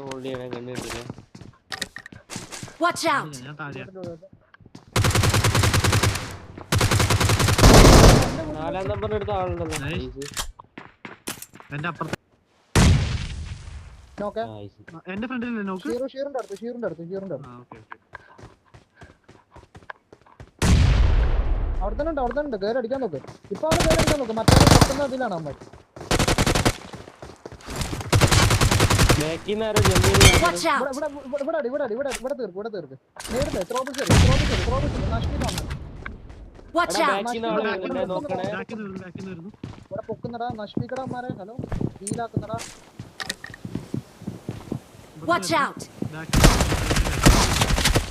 Hold ചെയ്യണേ കണ്ണ് കിട്ടില്ല. Watch out! ഞാൻ താഴെ. നാലാം നമ്പറിന്റെ അടുത്ത് ആളുണ്ടല്ലോ. എന്റെ അപ്പുറത്ത് നോക്കേ എന്റെ ഫ്രണ്ടിലല്ലേ നോക്ക്. ഷീറിന്റെ അടുത്ത് അവിടെ തന്നെ ഉണ്ട് കയറി അടിക്കാൻ നോക്ക്. ഇപ്പൊ അവിടെ കയറി അടിക്കാൻ നോക്ക്. മറ്റേ പെട്ടെന്ന് അതിലാണ് അമ്മ. ഇവിടെ തീർക്ക് നേരത്തെ ഇവിടെ പൊക്കുന്നടാ നഷ്മിക്കടന്മാരെ. ഹലോ ഫീലാക്കുന്നടാ. Watch out!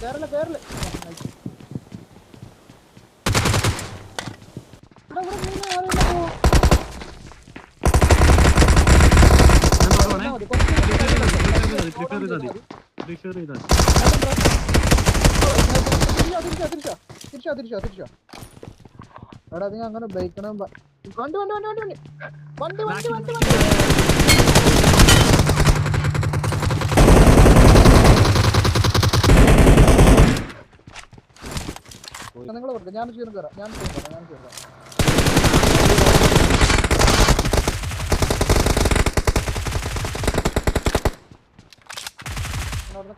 കേരള തിരിച്ചോ. എടാ നീ അങ്ങനെ ബൈക്കണം. വണ്ടി നിങ്ങൾ ഓർക്കുക. ഞാൻ കയറാം.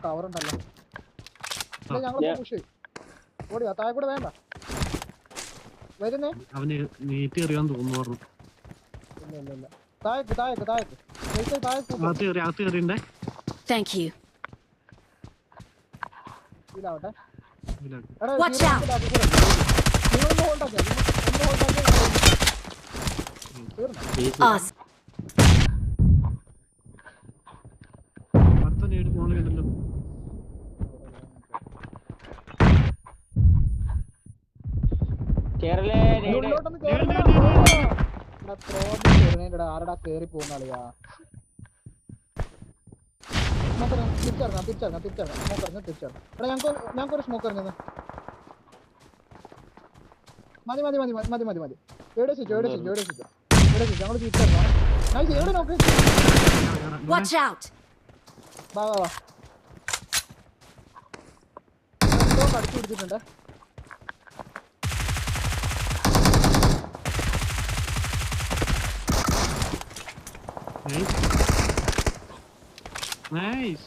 കവർ ഉണ്ടല്ലോ. ഞങ്ങൾ പുഷ് ഓടിയാ. താഴെ കൂടെ വേണ്ട വരുന്നേ. അവന് നീട്ടി എറിയാൻ തോന്നുന്നു. ഇല്ല താഴേക്ക് Thank you. ഇതാവട്ടെ. Watch out! Awesome. അടുത്ത നേട് പോകണല്ലോ. ആരടാ കേറി പോകുന്ന ആളിയാ. തിരിച്ചറിഞ്ഞ എടാ ഞങ്ങൾക്കൊരു സ്മോക്ക് ഇറങ്ങുന്നത്. മതി എവിടെ ഞങ്ങൾ തിരിച്ചറിഞ്ഞോ. എവിടെ നോക്ക്. Watch out! വാ അടിച്ചു പിടിച്ചിട്ടുണ്ട്. Nice.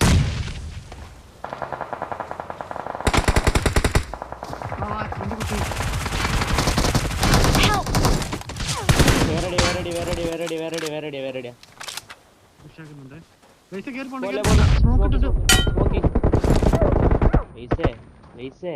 Help! Ready. ഉഷാക്കുന്നുണ്ട്. പൈസ കേറി പോണേ. Veise.